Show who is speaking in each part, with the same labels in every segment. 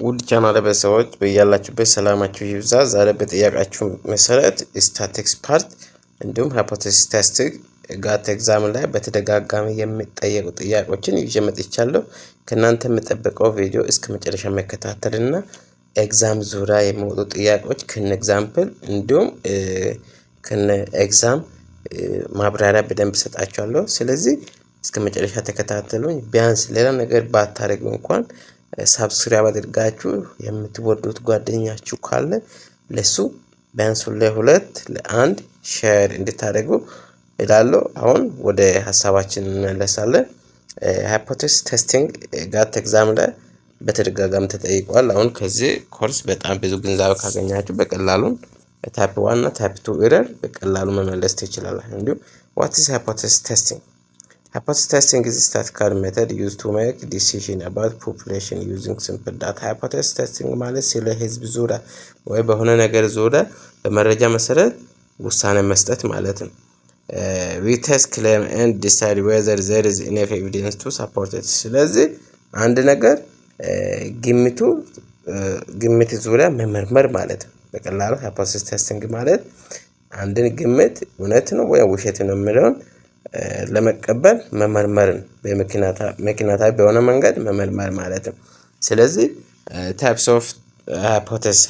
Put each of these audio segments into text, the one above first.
Speaker 1: ውድ ቻናል ቤተሰቦች በያላችሁበት ሰላማችሁ ይብዛ። ዛሬ በጥያቄያችሁ መሰረት ስታቲክስ ፓርት እንዲሁም ሃይፖቴሲስ ቴስቲንግ ጋት ኤግዛም ላይ በተደጋጋሚ የሚጠየቁ ጥያቄዎችን ይዤ መጥቻለሁ። ከእናንተ የምጠብቀው ቪዲዮ እስከ መጨረሻ መከታተልና ኤግዛም ዙሪያ የሚወጡ ጥያቄዎች ከነ ኤግዛምፕል እንዲሁም ከነ ኤግዛም ማብራሪያ በደንብ ሰጣችኋለሁ። ስለዚህ እስከ መጨረሻ ተከታተሉኝ። ቢያንስ ሌላ ነገር ባታረጉ እንኳን ሰብስክራይብ አድርጋችሁ የምትወዱት ጓደኛችሁ ካለ ለሱ ቢያንስ ለሁለት ለአንድ ሼር እንድታደርጉ እላለሁ። አሁን ወደ ሐሳባችን እንመለሳለን። ሃይፖቴሲስ ቴስቲንግ ጋት ኤግዛም ላይ በተደጋጋሚ ተጠይቋል። አሁን ከዚህ ኮርስ በጣም ብዙ ግንዛቤ ካገኛችሁ በቀላሉ ታይፕ 1 እና ታይፕ 2 ኤረር በቀላሉ መመለስ ትችላላችሁ። እንዲሁም what is hypothesis testing? Hypothesis testing is a statistical method used to make decision about population using simple data. Hypothesis testing ማለት ስለ ህዝብ ዙሪያ ወይ በሆነ ነገር ዙሪያ በመረጃ መሰረት ውሳኔ መስጠት ማለት ነው። We test claim and decide whether there is enough evidence to support it. ስለዚህ አንድ ነገር ግምት ዙሪያ መመርመር ማለት ነው። በቀላሉ ሃይፖቴሲስ ቴስቲንግ ማለት አንድን ግምት እውነት ነው ወይ ውሸት ነው የሚለውን ለመቀበል መመርመርን በምክንያታዊ በሆነ መንገድ መመርመር ማለት ነው። ስለዚህ ታይፕስ ኦፍ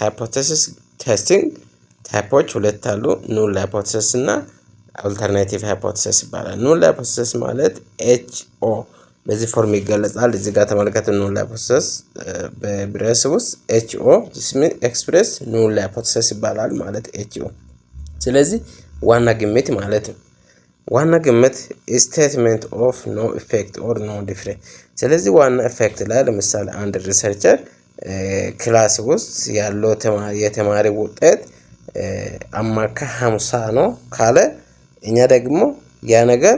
Speaker 1: ሃይፖቴሲስ ቴስቲንግ ታይፖች ሁለት አሉ። ኑል ሃይፖቴሲስ እና አልተርናቲቭ ሃይፖቴሲስ ይባላል። ኑል ሃይፖቴሲስ ማለት ኤችኦ በዚህ ፎርም ይገለጻል። እዚህ ጋር ተመልከቱ። ኑል ሃይፖቴሲስ በብሬስ ውስጥ ኤችኦ ኤክስፕሬስ ኑል ሃይፖቴሲስ ይባላል ማለት ኤችኦ። ስለዚህ ዋና ግምት ማለት ነው። ዋና ግምት ስቴትመንት ኦፍ ኖ ኢፌክት ኦር ኖ ዲፍረንስ። ስለዚህ ዋና ኢፌክት ላይ ለምሳሌ አንድ ሪሰርቸር ክላስ ውስጥ ያለው የተማሪ ውጤት አማካይ 50 ነው ካለ እኛ ደግሞ ያ ነገር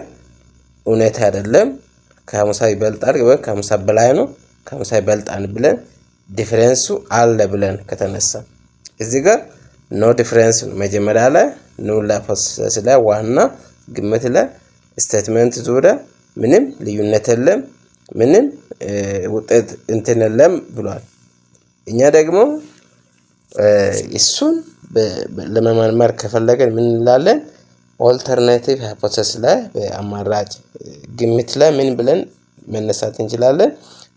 Speaker 1: እውነት አይደለም ከ50 ይበልጣል ወይ ከ50 በላይ ነው ከ50 ይበልጣል ብለን ዲፈረንሱ አለ ብለን ከተነሳ እዚህ ጋር ኖ ዲፈረንስ መጀመሪያ ላይ ኑል ሃይፖቴሲስ ላይ ዋና ግምት ላይ ስቴትመንት ዙሪያ ምንም ልዩነት የለም ምንም ውጤት እንትን የለም ብሏል። እኛ ደግሞ እሱን ለመመርመር ከፈለገን ምን እንላለን? ኦልተርናቲቭ ሃይፖቴሲስ ላይ በአማራጭ ግምት ላይ ምን ብለን መነሳት እንችላለን?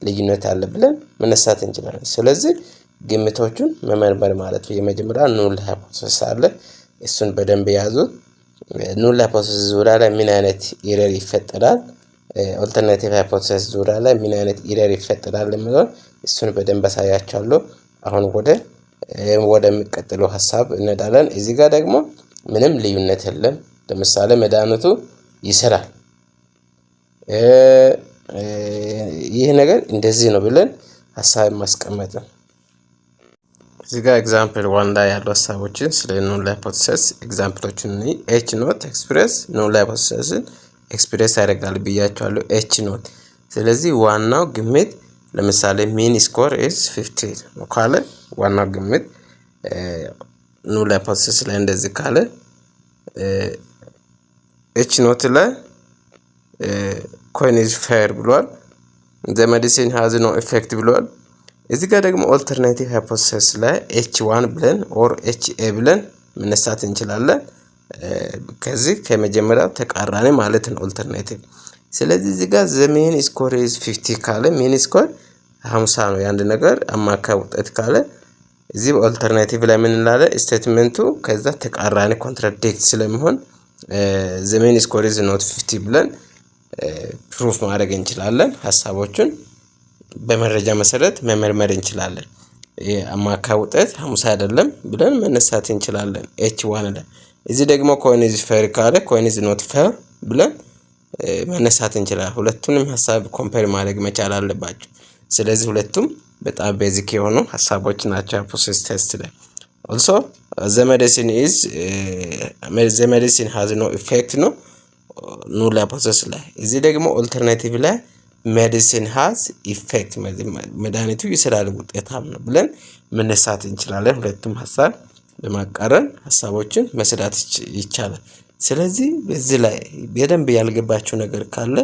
Speaker 1: ልዩነት አለ ብለን መነሳት እንችላለን። ስለዚህ ግምቶቹን መመርመር ማለት ነው። የመጀመሪያ ኑል ሃይፖቴሲስ አለ። እሱን በደንብ ያዙት። ኑል ሃይፖቴሲስ ዙሪያ ላይ ምን አይነት ኤረር ይፈጠራል? ኦልተርናቲቭ ሃይፖቴሲስ ዙሪያ ላይ ምን አይነት ኤረር ይፈጠራል የሚለውን እሱን በደንብ አሳያችኋለሁ። አሁን ወደሚቀጥለው ሐሳብ እንሄዳለን። እዚህ ጋር ደግሞ ምንም ልዩነት የለም። ለምሳሌ መድኃኒቱ ይሰራል ይህ ነገር እንደዚህ ነው ብለን ሐሳብ ማስቀመጥ ነው። እዚህ ጋር ኤግዛምፕል 1 ላይ ያሉ ሐሳቦችን ስለ ኑል ሃይፖቴሲስ ኤግዛምፕሎችን ኤች ኖት ኤክስፕሬስ ኑል ሃይፖቴሲስን ኤክስፕሬስ ያደርጋል ብያቸዋለሁ። ኤች ኖት ስለዚህ ዋናው ግምት ለምሳሌ ሚን ስኮር ኢዝ 50 ነው ካለ ዋናው ግምት ኑል ሃይፖቴሲስ ላይ እንደዚህ ካለ ኤች ኖት ላይ ኮይን ኢዝ ፌር ብሏል። ዘ ሜዲሲን ሃዝ ኖ ኢፌክት ብሏል። እዚህ ጋር ደግሞ ኦልተርናቲቭ ሃይፖቴሲስ ላይ ኤች1 ብለን ኦር ኤችኤ ብለን መነሳት እንችላለን። ከዚህ ከመጀመሪያው ተቃራኒ ማለት ነው ኦልተርናቲቭ። ስለዚህ እዚህ ጋር ዘ ሚን ስኮር ኢዝ 50 ካለ ሚን ስኮር 50 ነው የአንድ ነገር አማካይ ውጤት ካለ እዚህ ኦልተርናቲቭ ላይ ምን እንላለን? ስቴትመንቱ ከዛ ተቃራኒ ኮንትራዲክት ስለሚሆን ዘ ሚን ስኮር ኢዝ ኖት 50 ብለን ፕሩፍ ማድረግ እንችላለን። ሐሳቦቹን በመረጃ መሰረት መመርመር እንችላለን። የአማካይ ውጤት 50 አይደለም ብለን መነሳት እንችላለን ኤች1 ላይ። እዚህ ደግሞ ኮይን ኢዝ ፌር ካለ ኮይን ኢዝ ኖት ፌር ብለን መነሳት እንችላለን። ሁለቱንም ሐሳብ ኮምፔር ማድረግ መቻል አለባችሁ። ስለዚህ ሁለቱም በጣም ቤዚክ የሆኑ ሐሳቦች ናቸው ሃይፖቴሲስ ቴስት ላይ። also the medicine has no effect ነው ኑል ሃይፖቴሲስ ላይ። እዚህ ደግሞ ኦልተርናቲቭ ላይ ሜዲሲን ሃዝ ኢፌክት መድኃኒቱ ይሰራል ውጤታም ነው ብለን መነሳት እንችላለን። ሁለቱም ሐሳብ በማቃረን ሐሳቦችን መስራት ይቻላል። ስለዚህ በዚህ ላይ በደንብ ያልገባችሁ ነገር ካለ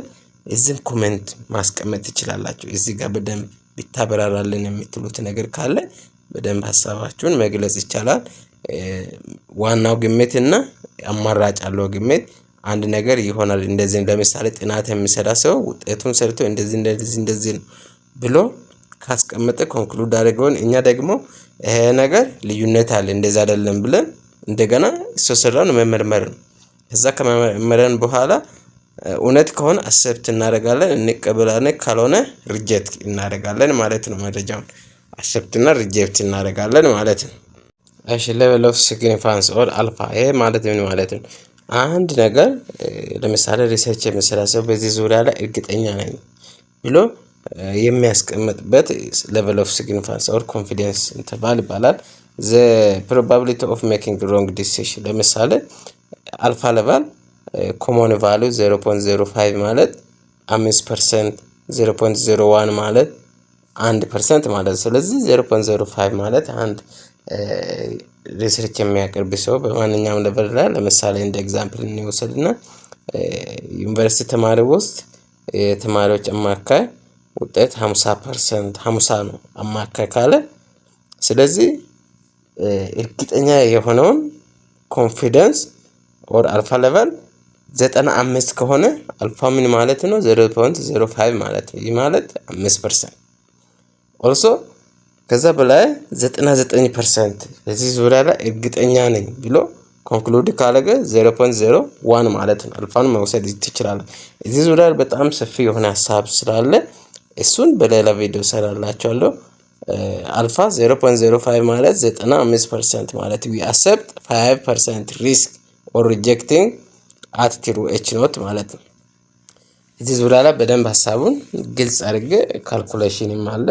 Speaker 1: እዚህም ኮሜንት ማስቀመጥ ትችላላችሁ። እዚህ ጋር በደንብ ቢታበራራልን የምትሉት ነገር ካለ በደንብ ሀሳባችሁን መግለጽ ይቻላል። ዋናው ግምትና አማራጭ ያለው ግምት አንድ ነገር ይሆናል። እንደዚህ ለምሳሌ ጥናት የሚሰራ ሰው ውጤቱን ሰርቶ እንደዚህ ነው ብሎ ካስቀመጠ ኮንክሉድ አድርገውን እኛ ደግሞ ይሄ ነገር ልዩነት አለ እንደዛ አይደለም ብለን እንደገና እሱ ስራውን መመርመር ነው። ከዛ ከመመርመርን በኋላ እውነት ከሆነ አክሰፕት እናደርጋለን እንቀበላለን፣ ካልሆነ ሪጀክት እናደርጋለን ማለት ነው። መረጃውን አክሰፕት እና ሪጀክት እናደርጋለን ማለት ነው። እሺ ሌቨል ኦፍ ሲግኒፋንስ ኦር አልፋ ይሄ ማለት ምን ማለት ነው? አንድ ነገር ለምሳሌ ሪሰርች የሚሰራ ሰው በዚህ ዙሪያ ላይ እርግጠኛ ነኝ ብሎ የሚያስቀምጥበት ሌቨል ኦፍ ሲግኒፋንስ ኦር ኮንፊደንስ ኢንተርቫል ይባላል። ዘ ፕሮባቢሊቲ ኦፍ ሜኪንግ ሮንግ ዲሲሽን ለምሳሌ አልፋ ሌቨል ኮመን ቫልዩ 0.05 ማለት 5%፣ 0.01 ማለት 1% ማለት። ስለዚህ 0.05 ማለት አንድ ሪሰርች የሚያቀርብ ሰው በማንኛውም ሌቨል ላይ ለምሳሌ እንደ ኤግዛምፕል እንወስድና ዩኒቨርሲቲ ተማሪ ውስጥ የተማሪዎች አማካይ ውጤት 50% 50 ነው አማካይ ካለ፣ ስለዚህ እርግጠኛ የሆነውን ኮንፊደንስ ኦር አልፋ ሌቨል 95 ከሆነ አልፋ ምን ማለት ነው? 0.05 ማለት ነው። ይህ ማለት 5%። ኦልሶ ከዛ በላይ 99% በዚህ ዙሪያ ላይ እርግጠኛ ነኝ ብሎ ኮንክሉድ ካለገ 0.01 ማለት ነው። አልፋን መውሰድ ትችላለህ። እዚህ ዙሪያ በጣም ሰፊ የሆነ ሀሳብ ስላለ እሱን በሌላ ቪዲዮ ሰራላችኋለሁ። አልፋ 0.05 ማለት 95% ማለት we accept 5% risk or rejecting at true h not ማለት ነው። እዚህ ዙሪያ ላይ በደንብ ሀሳቡን ግልጽ አድርጌ ካልኩሌሽንም አለ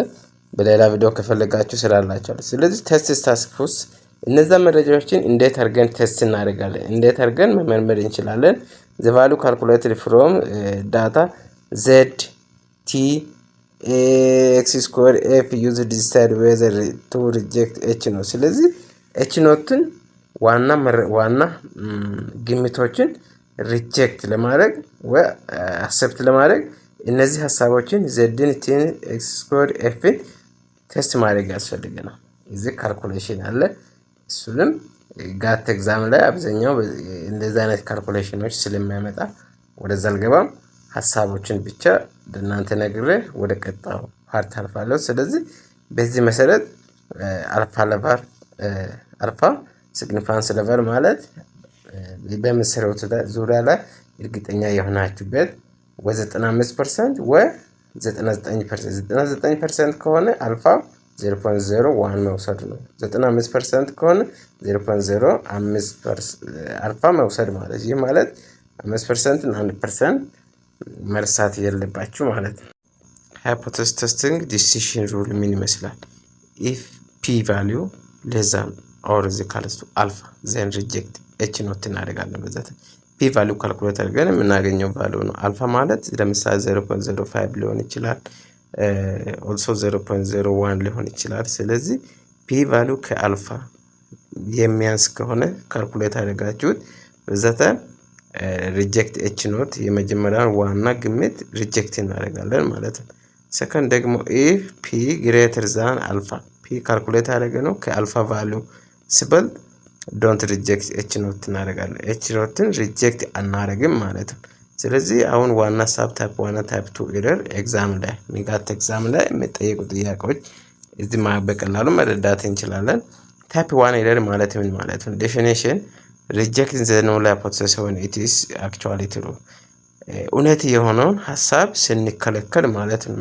Speaker 1: በሌላ ቪዲዮ ከፈለጋችሁ ስላላችኋለሁ። ስለዚህ ቴስት ታስክ ፎርስ እነዛ መረጃዎችን እንዴት አድርገን ቴስት እናደርጋለን፣ እንዴት አድርገን መመርመር እንችላለን? the value calculated from data z t x square f used to decide whether to reject h ነው። ስለዚህ h ኖትን ዋና ግምቶችን ሪጀክት ለማድረግ ወይ አክሰፕት ለማድረግ እነዚህ ሀሳቦችን zን t x square fን ቴስት ማድረግ ያስፈልገናል። እዚህ ካልኩሌሽን አለ። እሱንም ጋት ኤግዛም ላይ አብዛኛው እንደዛ አይነት ካልኩሌሽኖች ስለሚያመጣ ወደዛ አልገባም። ሀሳቦችን ብቻ ለእናንተ ነግሬ ወደ ቀጣው ፓርት አልፋለሁ። ስለዚህ በዚህ መሰረት አልፋ ሲግኒፋንስ ሌቨል ማለት በምስረቱ ዙሪያ ላይ እርግጠኛ የሆናችሁበት ወይ 95% ወይ 99%። 99% ከሆነ አልፋ 0.01 መውሰድ ነው። 95% ከሆነ 0.05 አልፋ መውሰድ ማለት ይህ ማለት 5% እና 1% መርሳት የለባችሁ ማለት ነው። ሃይፖቴሲስ ቴስቲንግ ዲሲሽን ሩል ምን ይመስላል? ኢፍ ፒ ቫልዩ ለዛ ኦር ኢዝ ኢኳልስ ቱ አልፋ ዘን ሪጀክት ኤች ኖት እናደርጋለን። በዛት ፒ ቫልዩ ካልኩሌት አድርገን የምናገኘው ቫልዩ ነው። አልፋ ማለት ለምሳሌ 0.05 ሊሆን ይችላል፣ ኦልሶ 0.01 ሊሆን ይችላል። ስለዚህ ፒ ቫልዩ ከአልፋ የሚያንስ ከሆነ ካልኩሌት አድርጋችሁት በዛት ሪጀክት ኤች ኖት የመጀመሪያውን ዋና ግምት ሪጀክት እናደርጋለን ማለት ነው። ሰከንድ ደግሞ ኢፍ ፒ ግሬተር ዛን አልፋ ፒ ካልኩሌት አደረገ ነው ከአልፋ ቫልዩ ሲበልጥ ዶንት ሪጀክት ኤች ኖት እናደርጋለን። ኤች ኖትን ሪጀክት አናደርግም ማለት ነው። ስለዚህ አሁን ዋና ሳብ ታይፕ 1 ታይፕ 2 ኤረር ኤግዛም ላይ ሚጋት ኤግዛም ላይ የሚጠየቁ ጥያቄዎች እዚህ በቀላሉ መረዳት እንችላለን። ታይፕ 1 ኤረር ማለት ምን ማለት ነው? ዴፊኒሽን rejecting the null hypothesis when it is actually true እውነት የሆነውን ሐሳብ ስንከለከል ማለት ነው።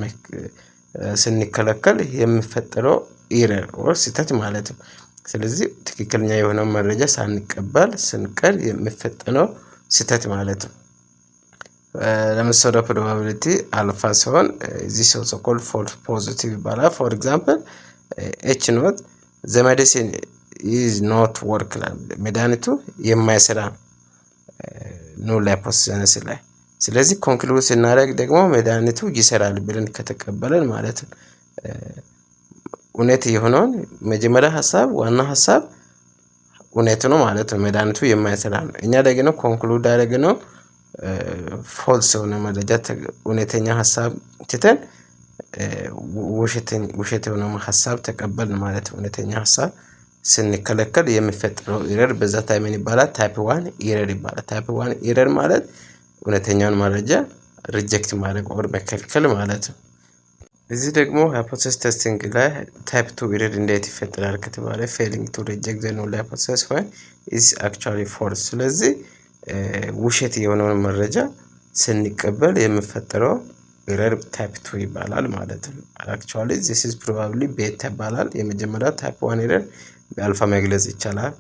Speaker 1: ስንከለከል የሚፈጠረው ኤረር ኦር ስህተት ማለት ነው። ስለዚህ ትክክለኛ የሆነው መረጃ ሳንቀበል ስንቀር የሚፈጠረው ስህተት ማለት ነው። ለምሳሌ ፕሮባቢሊቲ አልፋ ሲሆን this is also called false positive ይባላል። for example h not the medicine is not work መድኃኒቱ የማይሰራ ኑል ሃይፖቴሲስ ላይ። ስለዚህ ኮንክሉድ ስናደርግ ደግሞ መድኃኒቱ ይሰራል ብለን ከተቀበለን ማለት ነው እውነት የሆነውን መጀመሪያ ሐሳብ ዋና ሐሳብ እውነት ነው ማለት ነው። መድኃኒቱ የማይሰራ ነው። እኛ ደግሞ ኮንክሉድ አደረግነው ፎልስ ሆነ መረጃ እውነተኛ ሐሳብ ትተን ውሸት የሆነ ሀሳብ ተቀበልን ማለት ነው። እውነተኛ ሀሳብ ስንከለከል የሚፈጠረው ኤረር በዛ ታይም ምን ይባላል? ታይፕ 1 ኤረር ይባላል። ታይፕ 1 ኤረር ማለት እውነተኛውን መረጃ ሪጀክት ማድረግ ኦር መከልከል ማለት ነው። እዚህ ደግሞ ሃይፖቴሲስ ቴስቲንግ ላይ ታይፕ 2 ኤረር እንዴት ይፈጠራል ከተባለ ፌሊንግ ቱ ሪጀክት ዘ ኑል ሃይፖቴሲስ ዋን ኢዝ አክቹዋሊ ፎልስ። ስለዚህ ውሸት የሆነውን መረጃ ስንቀበል የሚፈጠረው ኤረር ታይፕ 2 ይባላል ማለት ነው። አክቹዋሊ ዚስ ኢዝ ፕሮባብሊ ቤታ ይባላል። የመጀመሪያው ታይፕ 1 ኤረር በአልፋ መግለጽ ይቻላል።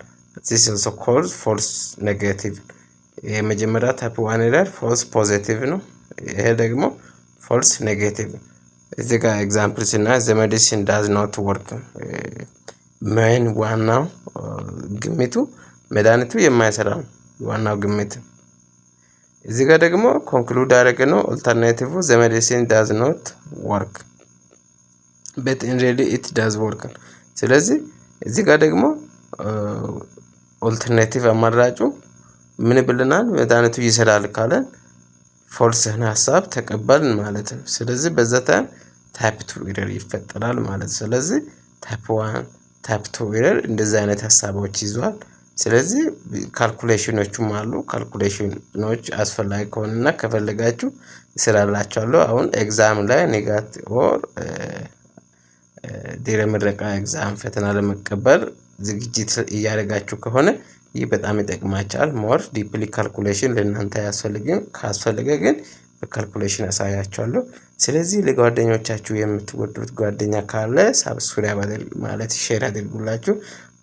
Speaker 1: ዚስ ኢዝ ኦልሶ ኮልድ ፎልስ ኔጌቲቭ። የመጀመሪያው ታይፕ 1 ኤረር ፎልስ ፖዚቲቭ ነው። ይሄ ደግሞ ፎልስ ኔጌቲቭ። እዚህ ጋር ኤግዛምፕል ስናይ ዘ ሜዲሲን ዳዝ ኖት ወርክ። ሜን ዋናው ግምቱ መድኃኒቱ የማይሰራ ነው ዋናው ግምት። እዚህ ጋር ደግሞ ኮንክሉድ ያደረገ ነው ኦልተርናቲቭ ዘ ሜዲሲን ዳዝ ኖት ወርክ በት ኢን ሪሊ ኢት ዳዝ ወርክ። ስለዚህ እዚህ ጋር ደግሞ ኦልተርናቲቭ አማራጩ ምን ብለናል? መድኃኒቱ ይሰራል ካለን ፎልስ ሀሳብ ተቀበልን ማለት ነው። ስለዚህ በዛ ታይም ታይፕ 2 ኤረር ይፈጠራል ማለት ነው። ስለዚህ ታይፕ 1 ታይፕ 2 ኤረር እንደዚህ አይነት ሀሳቦች ይዟል። ስለዚህ ካልኩሌሽኖቹም አሉ። ካልኩሌሽኖች አስፈላጊ ከሆነና ከፈለጋችሁ ይሰራላችኋለሁ። አሁን ኤግዛም ላይ ኔጋቲቭ ኦር ድህረ ምረቃ ኤግዛም ፈተና ለመቀበል ዝግጅት እያደረጋችሁ ከሆነ ይህ በጣም ይጠቅማችኋል። ሞር ዲፕሊ ካልኩሌሽን ለእናንተ አያስፈልግም። ካስፈለገ ግን በካልኩሌሽን አሳያችኋለሁ። ስለዚህ ለጓደኞቻችሁ የምትወዱት ጓደኛ ካለ ሳብስክራይብ ማለት ሼር አድርጉላችሁ።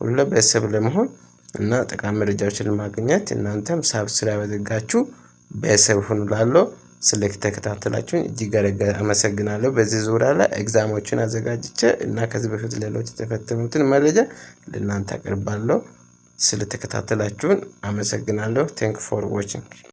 Speaker 1: ሁሉ ቤተሰብ ለመሆን እና ጠቃሚ መረጃዎችን ለማግኘት እናንተም ሳብስክራይብ አድርጋችሁ ቤተሰብ ሁኑ እላለሁ። ስለተከታተላችሁኝ እጅግ አመሰግናለሁ። በዚህ ዙሪያ ላይ ኤግዛሞችን አዘጋጅቼ እና ከዚህ በፊት ሌሎች የተፈተኑትን መረጃ ለእናንተ አቀርባለሁ። ስለተከታተላችሁን አመሰግናለሁ። ቴንክ ፎር ዋቺንግ